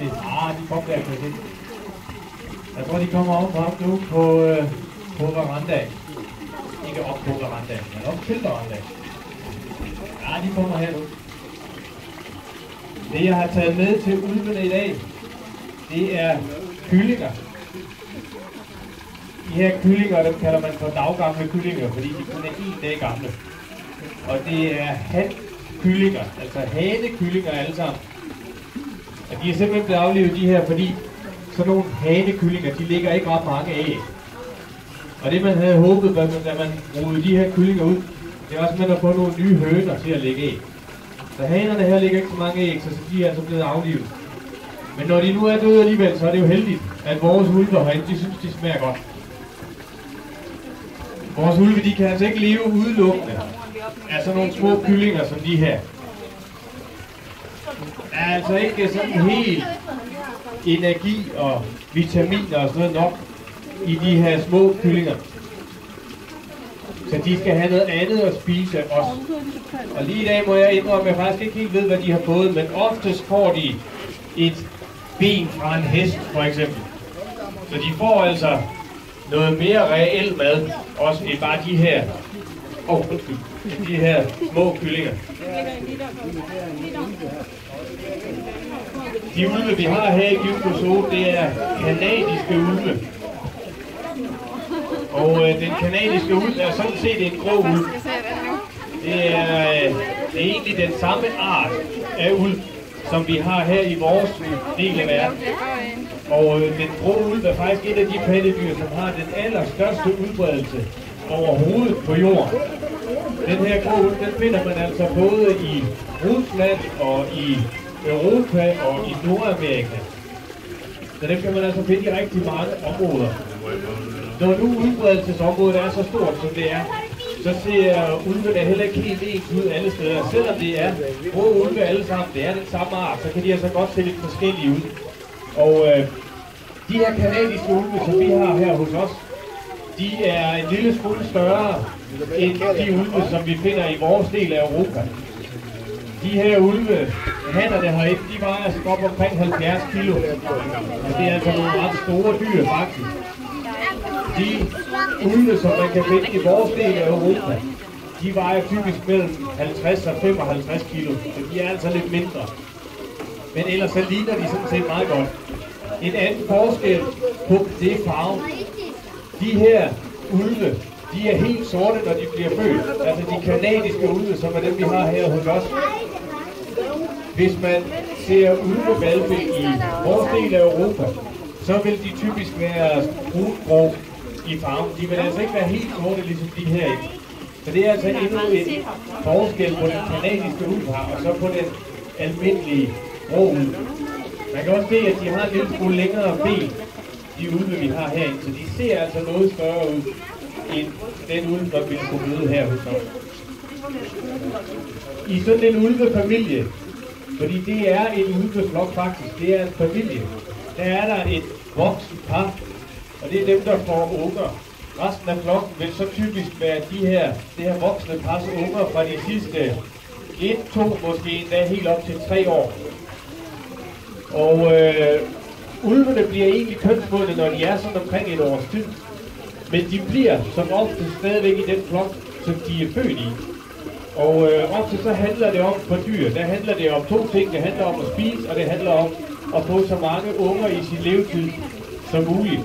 de? De kom der, kan jeg se. Jeg tror, de kommer op nu på verandaen. Ikke op på verandaen, men op til verandaen. De kommer her nu. Det, jeg har taget med til ulvene i dag, det er kyllinger. De her kyllinger, dem kalder man for daggamle kyllinger, fordi de kun er 1 dag gamle. Og det er hankyllinger, altså hanekyllinger alle sammen. Og de er simpelthen blevet aflivet, de her, fordi sådan nogle hanekyllinger, de lægger ikke ret mange æg. Og det man havde håbet, da man rodede de her kyllinger ud, det er også, at man har fået nogle nye høner til at lægge æg. Så hanerne her ligger ikke så mange æg, så de er altså blevet aflivet. Men når de nu er døde alligevel, så er det jo heldigt, at vores ulve herinde, de synes, de smager godt. Vores ulve, de kan altså ikke leve udelukkende af sådan nogle små kyllinger som de her. Der er altså ikke sådan helt energi og vitaminer og sådan noget nok i de her små kyllinger. Så de skal have noget andet at spise også. Og lige i dag må jeg indrømme, at jeg faktisk ikke helt ved, hvad de har fået, men oftest får de et ben fra en hest, for eksempel. Så de får altså noget mere reel mad, også end bare de her, de her små kyllinger. De ulve, vi har her i Givsbo Zoo, det er kanadiske ulve. Og den kanadiske ulv er sådan set en grå ulv. Det er egentlig den samme art af ulv, som vi har her i vores del af verden. Og den grå ulv er faktisk et af de pattedyr, som har den allerstørste udbredelse overhovedet på jorden. Den her grå ulv, den finder man altså både i Rusland og i Europa og i Nordamerika. Så dem kan man altså finde i rigtig mange områder. Når nu udbredelsesområdet er så stort, som det er, så ser ulvene heller ikke helt ens ud alle steder. Selvom det er grå ulve alle sammen, det er den samme art, så kan de altså godt se lidt forskellige ud. Og de her kanadiske ulve, som vi har her hos os, de er en lille smule større end de ulve, som vi finder i vores del af Europa. De her ulve, hannerne herinde, de vejer altså op omkring 70 kilo. Og det er altså nogle ret store dyr faktisk. De ulve, som man kan finde i vores del af Europa, de vejer typisk mellem 50 og 55 kilo. Så de er altså lidt mindre. Men ellers så ligner de sådan set meget godt. En anden forskel på det er farven. De her ulve, de er helt sorte, når de bliver født. Altså de kanadiske ulve, som er dem, vi har her hos os. Hvis man ser ulvevalpe i vores del af Europa, så vil de typisk være brungrå i farven. De vil altså ikke være helt sorte, ligesom de her. Så det er altså endnu en forskel på den kanadiske ulv her, og så på den almindelige grå ulv. Man kan også se, at de har en lille smule længere ben, de ulve, vi har herinde. Så de ser altså noget større ud, end den ulv, der vi kunne møde her hos os. I sådan en ulvefamilie, fordi det er en ulveflok faktisk, det er en familie. Der er der et voksen par, og det er dem, der får unger. Resten af flokken vil så typisk være det her voksne pars unger fra de sidste 1, 2, måske endda helt op til 3 år. Og ulvene bliver egentlig kønsmodne, når de er sådan omkring et års tid. Men de bliver som ofte stadigvæk i den flok, som de er født i. Og ofte så handler det om for dyr. Der handler det om 2 ting. Det handler om at spise, og det handler om at få så mange unger i sin levetid som muligt.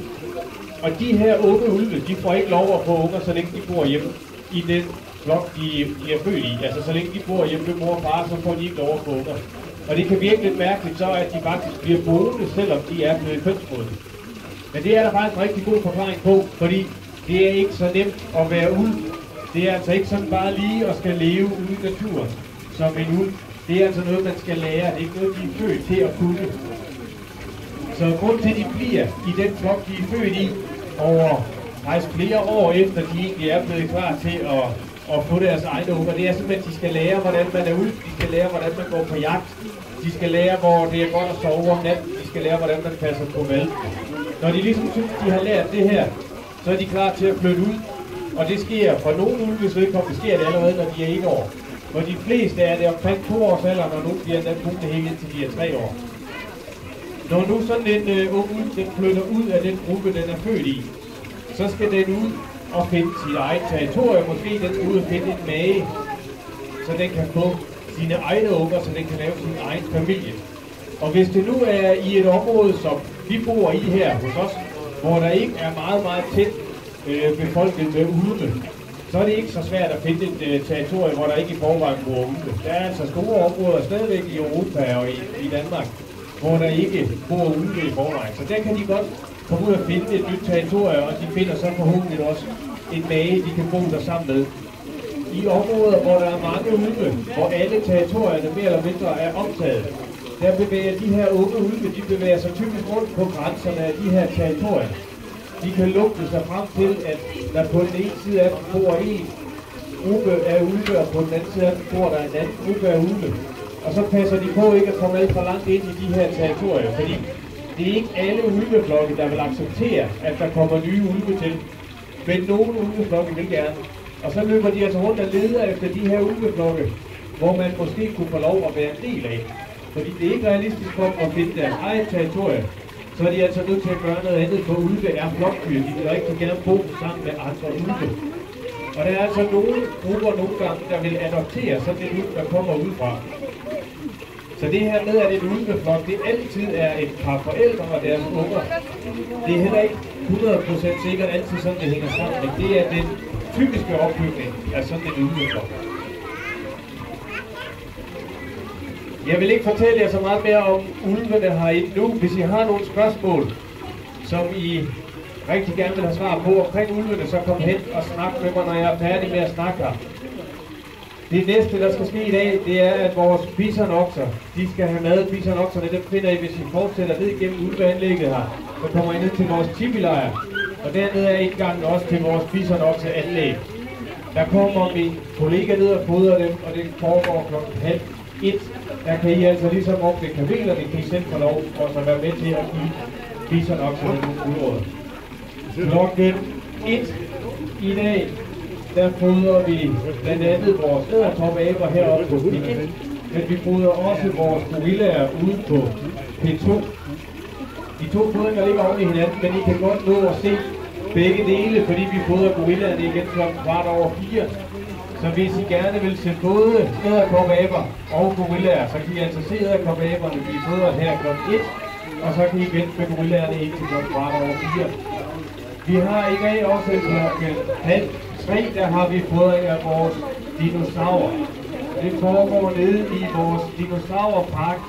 Og de her unge ulve, de får ikke lov at få unger, så længe de bor hjemme i den flok, de er født i. Altså så længe de bor hjemme med mor og far, så får de ikke lov at få unger. Og det kan virke lidt mærkeligt så, at de faktisk bliver boende, selvom de er blevet kønsmodne. Men det er der faktisk en rigtig god forklaring på, fordi det er ikke så nemt at være ulv. Det er altså ikke sådan bare lige at skal leve ude i naturen som en ulv. Det er altså noget, man skal lære. Det er ikke noget, de er født til at kunne. Så grund til, at de bliver i den flok, de er født i, over faktisk flere år efter, de egentlig er blevet klar til at få deres egne unger. Det er simpelthen, at de skal lære, hvordan man er ulv. De skal lære, hvordan man går på jagt. De skal lære, hvor det er godt at sove om natten. De skal lære, hvordan man passer på mælk. Når de ligesom synes, de har lært det her, så er de klar til at flytte ud. Og det sker for nogle ulves vedkommende, sker det allerede, når de er 1 år. For de fleste er det omkring 2 års alder, når nogle bliver endda punkt helt indtil de er 3 år. Når nu sådan en ung ulv, den flytter ud af den gruppe, den er født i, så skal den ud og finde sit eget territorium. Måske den skal ud og finde en mage, så den kan få sine egne unger, så den kan lave sin egen familie. Og hvis det nu er i et område, som vi bor i her hos os, hvor der ikke er meget, meget tæt befolket med ulve, så er det ikke så svært at finde et territorium, hvor der ikke i forvejen bor ulve. Der er altså store områder stadigvæk i Europa og i Danmark, hvor der ikke bor ulve i forvejen. Så der kan de godt komme ud og finde et nyt territorium, og de finder så forhåbentlig også en mage, de kan bo der sammen med. I områder, hvor der er mange ulve, hvor alle territorierne mere eller mindre er optaget, der bevæger de her unge ulve, de bevæger sig typisk rundt på grænserne af de her territorier. De kan lugte sig frem til, at der på den ene side af dem bor en gruppe af ulve, og på den anden side af dem bor der en anden gruppe af ulve. Og så passer de på ikke at komme alt for langt ind i de her territorier, fordi det er ikke alle ulveflokke, der vil acceptere, at der kommer nye ulve til. Men nogle ulveflokke vil gerne. Og så løber de altså rundt og leder efter de her ulveflokke, hvor man måske kunne få lov at være en del af. Fordi det er ikke realistisk for at finde deres eget territorium, så er de altså nødt til at gøre noget andet, for ulve er flokdyr. De vil rigtig gerne bo sammen med andre ulve. Og der er altså nogle grupper nogle gange, der vil adoptere sådan en ulv, der kommer udefra. Så det her med, at et ulveflok, det altid er et par forældre og deres unger, det er heller ikke 100% sikkert altid sådan, det hænger sammen. Men det er den typiske opbygning af sådan en ulveflok. Jeg vil ikke fortælle jer så meget mere om ulvene herinde nu. Hvis I har nogle spørgsmål, som I rigtig gerne vil have svar på omkring ulvene, så kom hen og snak med mig, når jeg er færdig med at snakke her. Det næste, der skal ske i dag, det er, at vores bisonokser, de skal have mad. Bisonokserne, dem finder I, hvis I fortsætter ned igennem ulveanlægget her. Så kommer I ned til vores tipilejr, og dernede er indgangen også til vores bisonokseanlæg. Der kommer min kollega ned og fodrer dem, og det foregår kl. 12:30. Der kan I altså ligesom op ved kamelerne, kan I selv få lov at være med til at give bisonokserne nogle udråd. Klokken 1 i dag, der fodrer vi blandt andet vores edderkopaber heroppe på P1, men vi fodrer også vores gorillaer ude på P2. De to fodringer ligger oven i hinanden, men I kan godt nå at se begge dele, fordi vi fodrer gorillaerne igen kl. 4:15. Så hvis I gerne vil se både edderkopaber og gorillaer, så kan I altså se edderkopaberne blive fodret her kl. 1, og så kan I vente med gorillaerne indtil kl. 4:15. Vi har i dag også kl. 2:30, der har vi fodring af vores dinosaurer. Det foregår nede i vores dinosaurpark.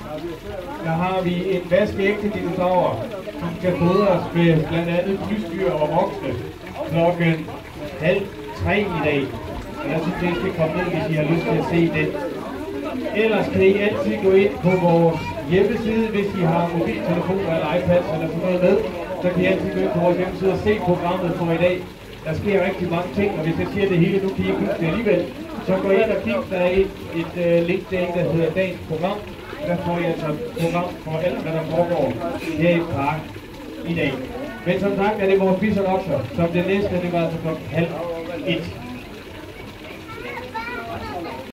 Der har vi en vaskeægte dinosaur, som skal fodres med blandt andet plysdyr og voksne klokken 2:30 i dag. Jeg synes, I skal komme ned, hvis I har lyst til at se det. Ellers kan I altid gå ind på vores hjemmeside, hvis I har mobiltelefoner eller iPads eller sådan noget med. Så kan I altid gå ind på vores hjemmeside og se programmet for i dag. Der sker rigtig mange ting, og hvis jeg siger det hele, nu kan I ikke huske det alligevel. Så gå ind og kig, der er et link derinde, der hedder dagens program. Der får I altså program for alt, hvad der foregår her i park i dag. Men som sagt er det vores bisonokser, som det næste, det var altså kl. 12:30.